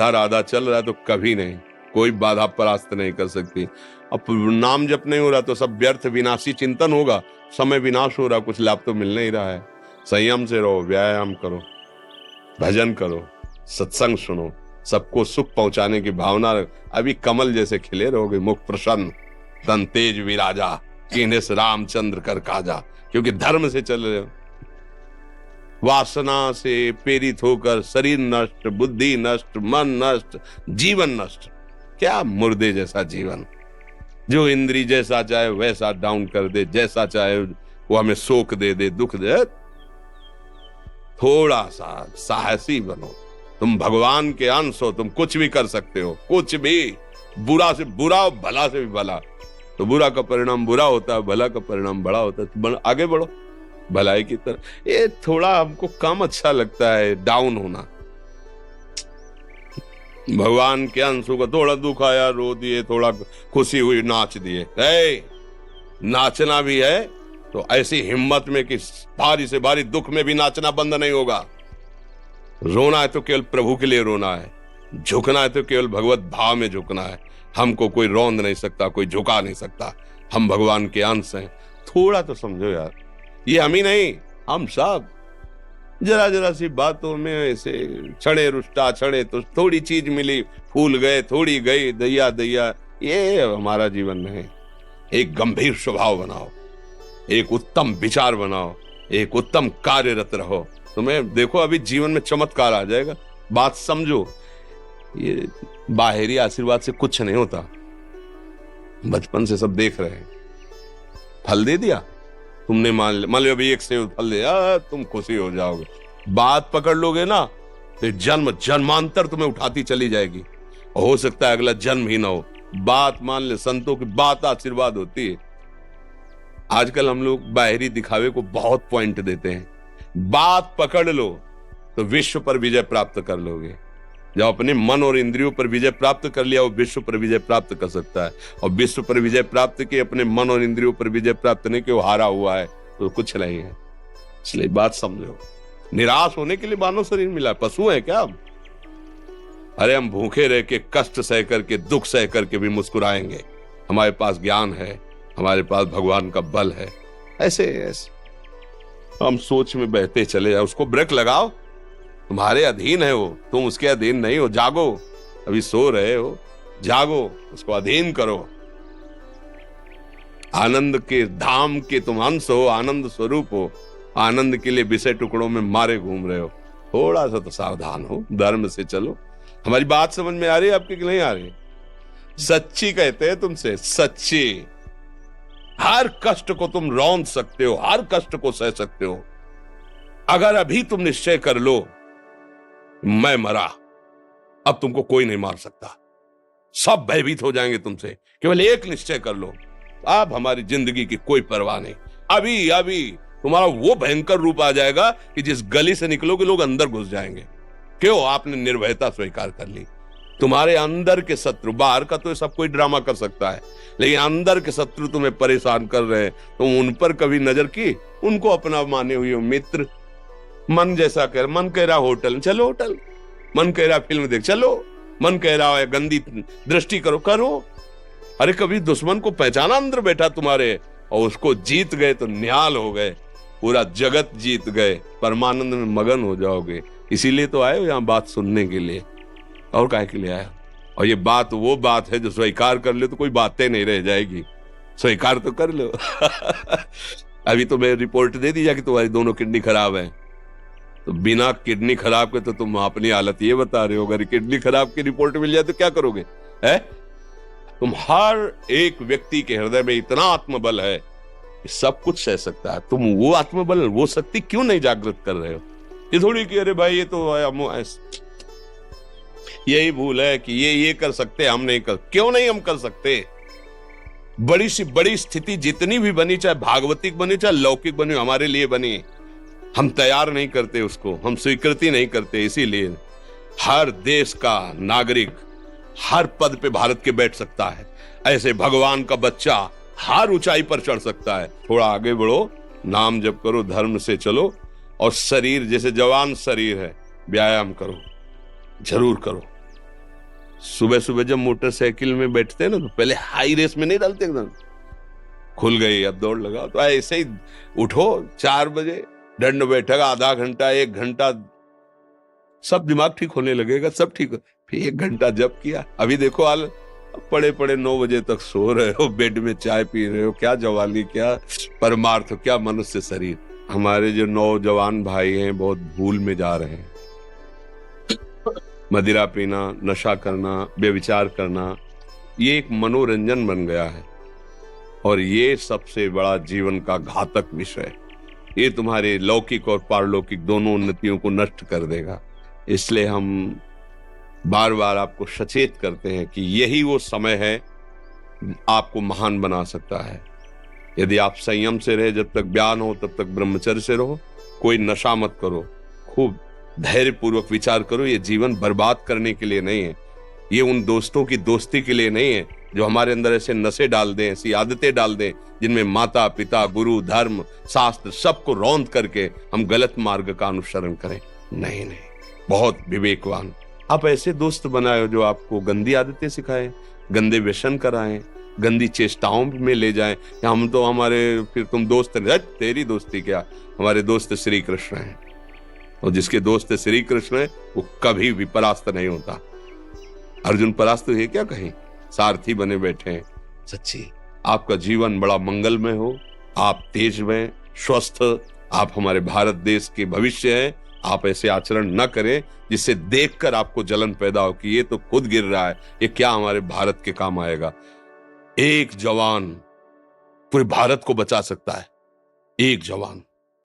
राधा राधा चल रहा है तो कभी नहीं, कोई बाधा परास्त नहीं कर सकती। अब नाम जप नहीं हो रहा तो सब व्यर्थ विनाशी चिंतन होगा, समय विनाश हो रहा, कुछ लाभ तो मिल नहीं रहा है। संयम से रहो, व्यायाम करो, भजन करो, सत्संग सुनो, सबको सुख पहुंचाने की भावना। अभी कमल जैसे खिले रहोगे, मुख प्रसन्न, तन तेज विराजा, कीन्हे से रामचंद्र कर काजा, क्योंकि धर्म से चल रहे हो। वासना से प्रेरित होकर शरीर नष्ट, बुद्धि नष्ट, मन नष्ट, जीवन नष्ट। क्या मुर्दे जैसा जीवन, जो इंद्री जैसा चाहे वैसा डाउन कर दे, जैसा चाहे वो हमें शोक दे दे, दुख दे। थोड़ा सा साहसी बनो, तुम भगवान के अंश हो, तुम कुछ भी कर सकते हो, कुछ भी। बुरा से बुरा, भला से भी भला। तो बुरा का परिणाम बुरा होता है, भला का परिणाम बड़ा होता है। तो आगे बढ़ो भलाई की तरफ। ये थोड़ा हमको कम अच्छा लगता है डाउन होना। भगवान के अंशों का थोड़ा दुख आया रो दिए, थोड़ा खुशी हुई नाच दिए। नाचना भी है तो ऐसी हिम्मत में कि भारी से भारी दुख में भी नाचना बंद नहीं होगा। रोना है तो केवल प्रभु के लिए रोना है, झुकना है तो केवल भगवत भाव में झुकना है। हमको कोई रौंद नहीं सकता, कोई झुका नहीं सकता। हम भगवान के अंश हैं। थोड़ा तो समझो यार, ये हम ही नहीं, हम सब जरा जरा सी बातों में ऐसे छड़े रुष्टा छड़े तो थोड़ी चीज मिली, फूल गए, थोड़ी गई, दैया दैया। ये हमारा जीवन नहीं। एक गंभीर स्वभाव बनाओ, एक उत्तम विचार बनाओ, एक उत्तम कार्यरत रहो। तुम्हें देखो अभी जीवन में चमत्कार आ जाएगा। बात समझो, ये बाहरी आशीर्वाद से कुछ नहीं होता। बचपन से सब देख रहे हैं। फल दे दिया तुमने, मान लो अभी एक सेब फल दिया, तुम खुशी हो जाओगे। बात पकड़ लोगे ना तो जन्म जन्मांतर तुम्हें उठाती चली जाएगी। हो सकता है अगला जन्म ही ना हो। बात मान ले, संतों की बात आशीर्वाद होती है। आजकल हम लोग बाहरी दिखावे को बहुत पॉइंट देते हैं। बात पकड़ लो तो विश्व पर विजय प्राप्त कर लोगे। जब अपने मन और इंद्रियों पर विजय प्राप्त कर लिया, वो विश्व पर विजय प्राप्त कर सकता है। और विश्व पर विजय प्राप्त किए, अपने मन और इंद्रियों पर विजय प्राप्त नहीं कि वो हारा हुआ है तो कुछ नहीं है। इसलिए बात समझो। निराश होने के लिए मानव शरीर मिला, पशु है क्या हम? अरे हम भूखे रह के, कष्ट सह करके, दुख सह करके भी मुस्कुराएंगे। हमारे पास ज्ञान है, हमारे पास भगवान का बल है। ऐसे हम सोच में बहते चले जाओ। उसको ब्रेक लगाओ, तुम्हारे अधीन है वो, तुम उसके अधीन नहीं हो। जागो, अभी सो रहे हो, जागो, उसको अधीन करो। आनंद के धाम के तुम अंश हो, आनंद स्वरूप हो। आनंद के लिए विषय टुकड़ों में मारे घूम रहे हो। थोड़ा सा तो सावधान हो, धर्म से चलो। हमारी बात समझ में आ रही है आपकी कि नहीं आ रही? सच्ची कहते हैं तुमसे, सच्ची। हर कष्ट को तुम रौंद सकते हो, हर कष्ट को सह सकते हो। अगर अभी तुम निश्चय कर लो मैं मरा, अब तुमको कोई नहीं मार सकता। सब भयभीत हो जाएंगे तुमसे। केवल एक निश्चय कर लो, अब हमारी जिंदगी की कोई परवाह नहीं। अभी अभी तुम्हारा वो भयंकर रूप आ जाएगा कि जिस गली से निकलोगे लोग अंदर घुस जाएंगे। क्यों? आपने निर्भयता स्वीकार कर ली। तुम्हारे अंदर के शत्रु, बाहर का तो सब कोई ड्रामा कर सकता है, लेकिन अंदर के शत्रु तुम्हें परेशान कर रहे हैं। तुम उन पर कभी नजर की? उनको अपना माने हुए मित्र। मन जैसा कर, मन कह रहा होटल चलो होटल, मन कह रहा फिल्म देख चलो, मन कह रहा है गंदी दृष्टि करो करो। अरे कभी दुश्मन को पहचाना अंदर बैठा तुम्हारे, और उसको जीत गए तो निहाल हो गए, पूरा जगत जीत गए, परमानंद में मगन हो जाओगे। इसीलिए तो आए हो यहाँ बात सुनने के लिए, और काहे के लिए आया? और ये बात वो बात है जो स्वीकार कर ले तो कोई बातें नहीं रह जाएगी। स्वीकार तो कर लो। अभी तो मैं रिपोर्ट दे दी कि तुम्हारी दोनों किडनी खराब है, तो बिना किडनी खराब के तो तुम अपनी हालत ये बता रहे हो। अगर किडनी खराब की रिपोर्ट मिल जाए तो क्या करोगे? है तुम हर एक व्यक्ति के हृदय में इतना आत्मबल है कि सब कुछ सह सकता है। तुम वो आत्मबल, वो शक्ति क्यों नहीं जागृत कर रहे हो? ये थोड़ी कि अरे भाई ये तो यही भूल है कि ये कर सकते, हम नहीं कर। क्यों नहीं हम कर सकते? बड़ी सी बड़ी स्थिति जितनी भी बनी, चाहे भागवतिक बनी चाहे लौकिक बनी, हमारे लिए बनी, हम तैयार नहीं करते उसको, हम स्वीकृति नहीं करते। इसीलिए हर देश का नागरिक हर पद पे भारत के बैठ सकता है। ऐसे भगवान का बच्चा हर ऊंचाई पर चढ़ सकता है। थोड़ा आगे बढ़ो, नाम जप करो, धर्म से चलो, और शरीर जैसे जवान शरीर है, व्यायाम करो, जरूर करो। सुबह सुबह जब मोटरसाइकिल में बैठते हैं ना, तो पहले हाई रेस में नहीं डालते, एकदम खुल गई अब दौड़ लगाओ। तो ऐसे ही उठो 4 बजे, दंड बैठक आधा घंटा 1 घंटा, सब दिमाग ठीक होने लगेगा, सब ठीक। फिर 1 घंटा जब किया, अभी देखो हाल, पड़े पड़े 9 बजे तक सो रहे हो, बेड में चाय पी रहे हो। क्या जवानी, क्या परमार्थ, क्या मनुष्य शरीर। हमारे जो नौजवान भाई हैं बहुत भूल में जा रहे हैं। मदिरा पीना, नशा करना, व्यभिचार करना, ये एक मनोरंजन बन गया है और ये सबसे बड़ा जीवन का घातक विषय है। ये तुम्हारे लौकिक और पारलौकिक दोनों उन्नतियों को नष्ट कर देगा। इसलिए हम बार बार आपको सचेत करते हैं कि यही वो समय है आपको महान बना सकता है। यदि आप संयम से रहे, जब तक ज्ञान हो तब तक ब्रह्मचर्य से रहो, कोई नशा मत करो, खूब धैर्य पूर्वक विचार करो। ये जीवन बर्बाद करने के लिए नहीं है, ये उन दोस्तों की दोस्ती के लिए नहीं है जो हमारे अंदर ऐसे नशे डाल दें, ऐसी आदतें डाल दें जिनमें माता पिता, गुरु, धर्म, शास्त्र सबको रौंद करके हम गलत मार्ग का अनुसरण करें। नहीं नहीं, बहुत विवेकवान। आप ऐसे दोस्त बनाए जो आपको गंदी आदतें सिखाएं, गंदे व्यसन कराएं, गंदी चेष्टाओं में ले जाएं। हम तो हमारे, फिर तुम दोस्त नहीं, तेरी दोस्ती क्या, हमारे दोस्त श्री कृष्ण हैं, और जिसके दोस्त श्री कृष्ण है वो कभी भी परास्त नहीं होता। अर्जुन परास्त है क्या कहीं, सारथी बने बैठे हैं। सच्ची आपका जीवन बड़ा मंगलमय हो, आप तेज में स्वस्थ, आप हमारे भारत देश के भविष्य हैं। आप ऐसे आचरण न करें जिससे देखकर आपको जलन पैदा हो कि ये तो खुद गिर रहा है, ये क्या हमारे भारत के काम आएगा। एक जवान पूरे भारत को बचा सकता है, एक जवान।